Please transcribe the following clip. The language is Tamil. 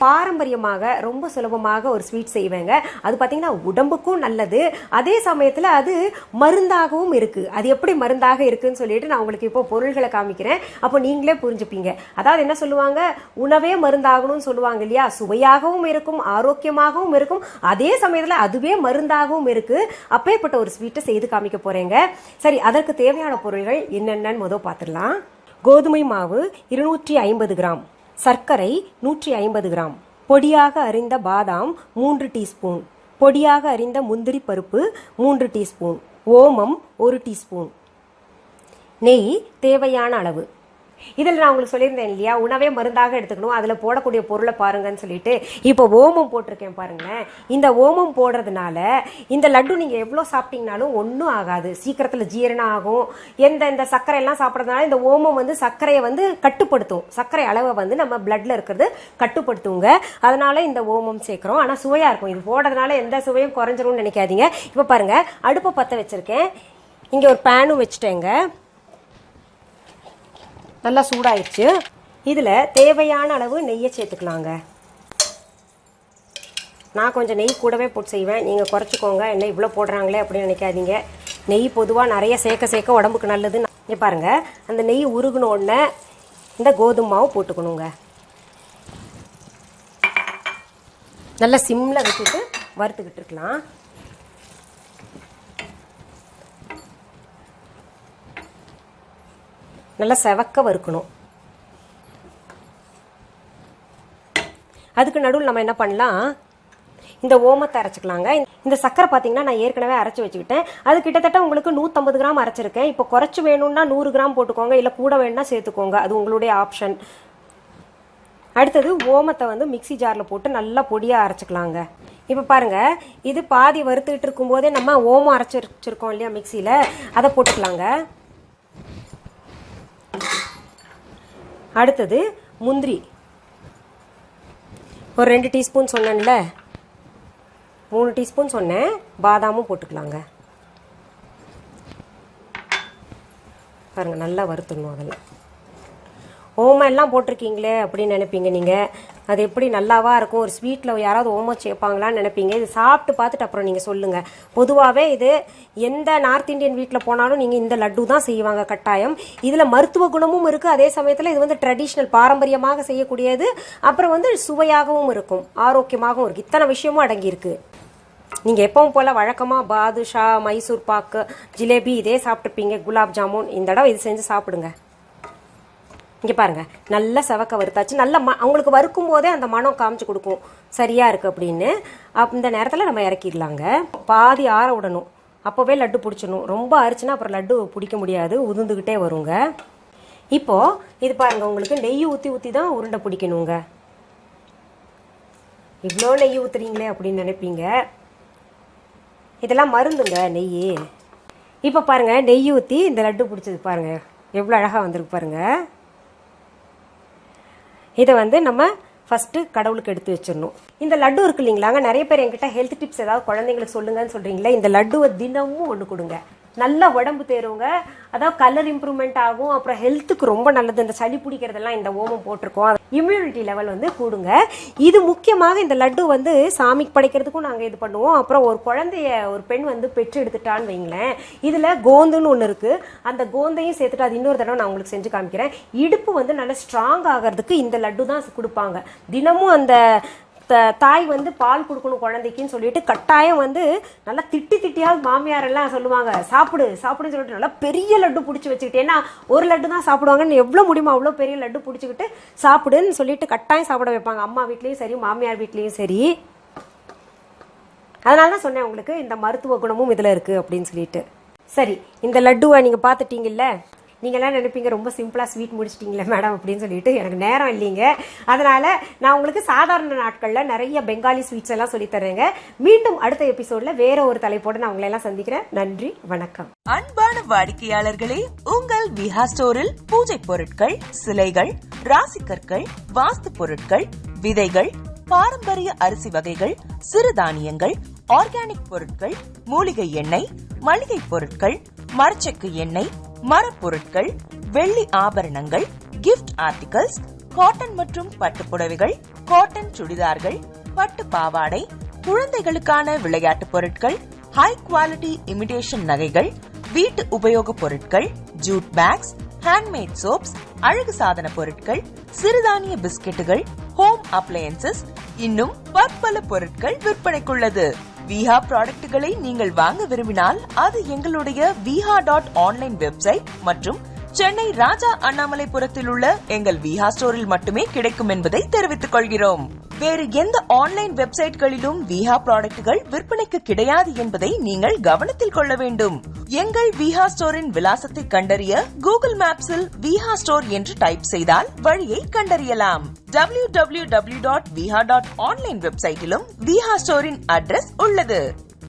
பாரம்பரியமாக ரொம்ப சுலபமாக ஒரு ஸ்வீட் செய்வேங்க. அது பார்த்தீங்கன்னா உடம்புக்கும் நல்லது, அதே சமயத்தில் அது மருந்தாகவும் இருக்கு. அது எப்படி மருந்தாக இருக்குன்னு சொல்லிட்டு நான் உங்களுக்கு இப்போ பொருள்களை காமிக்கிறேன், அப்போ நீங்களே புரிஞ்சுப்பீங்க. அதாவது என்ன சொல்லுவாங்க, உணவே மருந்தாகணும்னு சொல்லுவாங்க இல்லையா? சுவையாகவும் இருக்கும், ஆரோக்கியமாகவும் இருக்கும், அதே சமயத்தில் அதுவே மருந்தாகவும் இருக்கு. அப்பேற்பட்ட ஒரு ஸ்வீட்டை செய்து காமிக்க போறேங்க. சரி, அதற்கு தேவையான பொருள்கள் என்னென்னு முதல் பார்த்துடலாம். கோதுமை மாவு 250 கிராம், சர்க்கரை 150 கிராம், பொடியாக அரிந்த பாதாம் 3 டீஸ்பூன், பொடியாக அரிந்த முந்திரி பருப்பு 3 டீஸ்பூன், ஓமம் 1 டீஸ்பூன், நெய் தேவையான அளவு. இதில் நான் உங்களுக்கு சொல்லியிருந்தேன் இல்லையா, உணவே மருந்தாக எடுத்துக்கணும், அதில் போடக்கூடிய பொருளை பாருங்கன்னு சொல்லிட்டு. இப்போ ஓமம் போட்டிருக்கேன் பாருங்களேன். இந்த ஓமம் போடுறதுனால இந்த லட்டு நீங்கள் எவ்வளோ சாப்பிட்டீங்கனாலும் ஒன்றும் ஆகாது, சீக்கிரத்தில் ஜீரணம் ஆகும். இந்த சர்க்கரை எல்லாம் சாப்பிட்றதுனால இந்த ஓமம் வந்து சர்க்கரையை வந்து கட்டுப்படுத்தும், சர்க்கரை அளவை வந்து நம்ம பிளட்ல இருக்கிறது கட்டுப்படுத்துங்க. அதனால இந்த ஓமம் சேர்க்குறோம். ஆனால் சுவையாக இருக்கும். இது போடுறதுனால எந்த சுவையும் குறைஞ்சிரும்னு நினைக்காதீங்க. இப்போ பாருங்க, அடுப்பை பற்ற வச்சிருக்கேன். இங்கே ஒரு பேனும் வச்சுட்டேங்க, நல்லா சூடாயிடுச்சு. இதில் தேவையான அளவு நெய்யை சேர்த்துக்கலாங்க. நான் கொஞ்சம் நெய் கூடவே போட்டு செய்வேன், நீங்கள் குறைச்சிக்கோங்க. என்ன இவ்வளோ போடுறாங்களே அப்படின்னு நினைக்காதீங்க. நெய் பொதுவாக நிறைய சேர்க்க உடம்புக்கு நல்லது. இங்கே பாருங்கள், அந்த நெய் உருகுன உடனே இந்த கோதுமை மாவு போட்டுக்கணுங்க. நல்லா சிம்மில் வச்சுட்டு வறுத்துக்கிட்டு இருக்கலாம். நல்லா செவக்க வறுக்கணும். அதுக்கு நடுவில் நம்ம என்ன பண்ணலாம், இந்த ஓமத்தை அரைச்சிக்கலாங்க. இந்த சக்கரை பார்த்தீங்கன்னா நான் ஏற்கனவே அரைச்சி வச்சுக்கிட்டேன். அது கிட்டத்தட்ட உங்களுக்கு 150 கிராம் அரைச்சிருக்கேன். இப்போ குறைச்சி வேணும்னா 100 கிராம் போட்டுக்கோங்க, இல்லை கூட வேணும்னா சேர்த்துக்கோங்க, அது உங்களுடைய ஆப்ஷன். அடுத்தது ஓமத்தை வந்து மிக்சி ஜாரில் போட்டு நல்லா பொடியாக அரைச்சிக்கலாங்க. இப்போ பாருங்க, இது பாதி வறுத்துக்கிட்டு இருக்கும்போதே நம்ம ஓமம் அரைச்சி வச்சிருக்கோம் இல்லையா மிக்சியில், அதை போட்டுக்கலாங்க. அடுத்தது முந்திரி ஒரு 2 டீஸ்பூன் சொன்னேன்ல, 3 டீஸ்பூன் சொன்னேன். பாதாமும் போட்டுக்கலாங்க. பாருங்க, நல்லா வறுத்துடணும். அதெல்லாம் ஓமம் எல்லாம் போட்டிருக்கீங்களே அப்படின்னு நினைப்பீங்க நீங்கள். அது எப்படி நல்லாவா இருக்கும், ஒரு ஸ்வீட்டில் யாராவது ஓமம் சேர்ப்பாங்களான்னு நினைப்பீங்க. இது சாப்பிட்டு பார்த்துட்டு அப்புறம் நீங்கள் சொல்லுங்கள். பொதுவாகவே இது எந்த நார்த் இந்தியன் வீட்டில் போனாலும் நீங்கள் இந்த லட்டு தான் செய்வாங்க கட்டாயம். இதில் மருத்துவ குணமும் இருக்குது, அதே சமயத்தில் இது வந்து ட்ரெடிஷ்னல் பாரம்பரியமாக செய்யக்கூடியது. அப்புறம் வந்து சுவையாகவும் இருக்கும், ஆரோக்கியமாகவும் இருக்குது. இத்தனை விஷயமும் அடங்கியிருக்கு. நீங்கள் எப்பவும் போல் வழக்கமாக பாதுஷா, மைசூர் பாக்கு, ஜிலேபி இதே சாப்பிட்ருப்பீங்க, குலாப் ஜாமுன். இந்த தடவை இது செஞ்சு சாப்பிடுங்க. இங்கே பாருங்கள், நல்லா செவக்க வறுத்தாச்சு. நல்லா அவங்களுக்கு வறுக்கும் போதே அந்த மனம் காமிச்சு கொடுக்கும் சரியாக இருக்குது அப்படின்னு. இந்த நேரத்தில் நம்ம இறக்கிடலாங்க. பாதி ஆற விடணும், அப்போவே லட்டு பிடிச்சிடணும். ரொம்ப அரிச்சுன்னா அப்புறம் லட்டு பிடிக்க முடியாது, உதிர்ந்துக்கிட்டே வருங்க. இப்போது இது பாருங்கள், உங்களுக்கு நெய் ஊற்றி தான் உருண்டை பிடிக்கணுங்க. இவ்வளோ நெய் ஊற்றுறீங்களே அப்படின்னு நினைப்பீங்க. இதெல்லாம் மருந்துங்க நெய். இப்போ பாருங்கள், நெய் ஊற்றி இந்த லட்டு பிடிச்சது பாருங்கள் எவ்வளோ அழகாக வந்திருக்கு பாருங்கள். இதை வந்து நம்ம ஃபஸ்ட்டு கடவுளுக்கு எடுத்து வச்சிடணும். இந்த லட்டு இருக்கு இல்லைங்களாங்க, நிறைய பேர் என்கிட்ட ஹெல்த் டிப்ஸ் ஏதாவது குழந்தைங்களுக்கு சொல்லுங்கன்னு சொல்கிறீங்களே. இந்த லட்டுவை தினமும் ஒன்று கொடுங்க, நல்ல உடம்பு தேருங்க. அதாவது கலர் இம்ப்ரூவ்மெண்ட் ஆகும், அப்புறம் ஹெல்த்துக்கு ரொம்ப நல்லது. இந்த சளி பிடிக்கிறதெல்லாம் இந்த ஓமம் போட்டிருக்கோம், இம்யூனிட்டி லெவல் வந்து கூடுங்க. இது முக்கியமாக இந்த லட்டு வந்து சாமிக்கு படைக்கிறதுக்கும் நாங்கள் இது பண்ணுவோம். அப்புறம் ஒரு குழந்தைய ஒரு பெண் வந்து பெற்று எடுத்துட்டான்னு வைங்களேன், இதில் கோந்துன்னு ஒன்று இருக்குது, அந்த கோந்தையும் சேர்த்துட்டு அது இன்னொரு தடவை நான் உங்களுக்கு செஞ்சு காமிக்கிறேன். இடுப்பு வந்து நல்லா ஸ்ட்ராங் ஆகிறதுக்கு இந்த லட்டு தான் கொடுப்பாங்க. தினமும் அந்த தாய் வந்து பால் கொடுக்கணும் குழந்தைக்குன்னு சொல்லிட்டு கட்டாயம் வந்து நல்லா திட்டியாவது மாமியார் எல்லாம் சொல்லுவாங்க, சாப்பிடு சாப்பிடுன்னு சொல்லிட்டு நல்லா பெரிய லட்டு பிடிச்சி வச்சுக்கிட்டு. ஏன்னா ஒரு லட்டு தான் சாப்பிடுவாங்கன்னு எவ்வளோ முடியுமோ அவ்வளோ பெரிய லட்டு பிடிச்சிக்கிட்டு சாப்பிடுன்னு சொல்லிட்டு கட்டாயம் சாப்பிட வைப்பாங்க, அம்மா வீட்லேயும் சரி மாமியார் வீட்லேயும் சரி. அதனால தான் சொன்னேன் உங்களுக்கு இந்த மருத்துவ குணமும் இதில் இருக்குது அப்படின்னு சொல்லிட்டு. சரி, இந்த லட்டுவை நீங்கள் பார்த்துட்டீங்கல்ல, நீங்கள்லாம் நினைப்பீங்க ரொம்ப சிம்பிளாக ஸ்வீட் முடிச்சிட்டிங்களே மேடம் அப்படின்னு சொல்லிட்டு. எனக்கு நேரம் இல்லைங்க, அதனால் நான் உங்களுக்கு சாதாரண நாட்களில் நிறைய பெங்காலி ஸ்வீட்ஸ் எல்லாம் சொல்லித்தரேங்க. மீண்டும் அடுத்த எபிசோடில் வேற ஒரு தலைப்போடு நான் உங்களை எல்லாம் சந்திக்கிறேன். நன்றி, வணக்கம். அன்பான வாடிக்கையாளர்களே, உங்கள் விஹா ஸ்டோரில் பூஜை பொருட்கள், சிலைகள், ராசிக்கற்கள், வாஸ்து பொருட்கள், விதைகள், பாரம்பரிய அரிசி வகைகள், சிறுதானியங்கள், ஆர்கானிக் பொருட்கள், மூலிகை எண்ணெய், மளிகை பொருட்கள், மரச்செக்கு எண்ணெய், மரப்பொருட்கள், வெள்ளி ஆபரணங்கள், கிஃப்ட் ஆர்டிகல்ஸ், காட்டன் மற்றும் பட்டு புடவைகள், காட்டன் சுடிதார்கள், பட்டு பாவாடை, குழந்தைகளுக்கான விளையாட்டு பொருட்கள், ஹை குவாலிட்டி இமிடேஷன் நகைகள், வீட்டு உபயோக பொருட்கள், ஜூட் பேக்ஸ், ஹேண்ட்மேட் சோப்ஸ், அழகு சாதன பொருட்கள், சிறுதானிய பிஸ்கெட்டுகள், ஹோம் அப்ளையன்சஸ், இன்னும் பற்பல பொருட்கள் விற்பனைக்குள்ளது. விஹா ப்ராடக்ட்களை நீங்கள் வாங்க விரும்பினால் அது எங்களுடைய viha.online வெப்சைட் மற்றும் சென்னை ராஜா அண்ணாமலைபுரத்தில் உள்ள எங்கள் விஹா ஸ்டோரில் மட்டுமே கிடைக்கும் என்பதை தெரிவித்துக் கொள்கிறோம். வேறு எந்த ஆன்லைன் வெப்சைட்களிலும் விஹா ப்ராடக்ட்கள் விற்பனைக்கு கிடையாது என்பதை நீங்கள் கவனத்தில் கொள்ள வேண்டும். எங்கள் விஹா ஸ்டோரின் விலாசத்தை கண்டறிய கூகுள் மேப்ஸில் விஹா ஸ்டோர் என்று டைப் செய்தால் வழியை கண்டறியலாம். www.viha.online வெப்சைட்டிலும் விஹா ஸ்டோரின் அட்ரஸ் உள்ளது.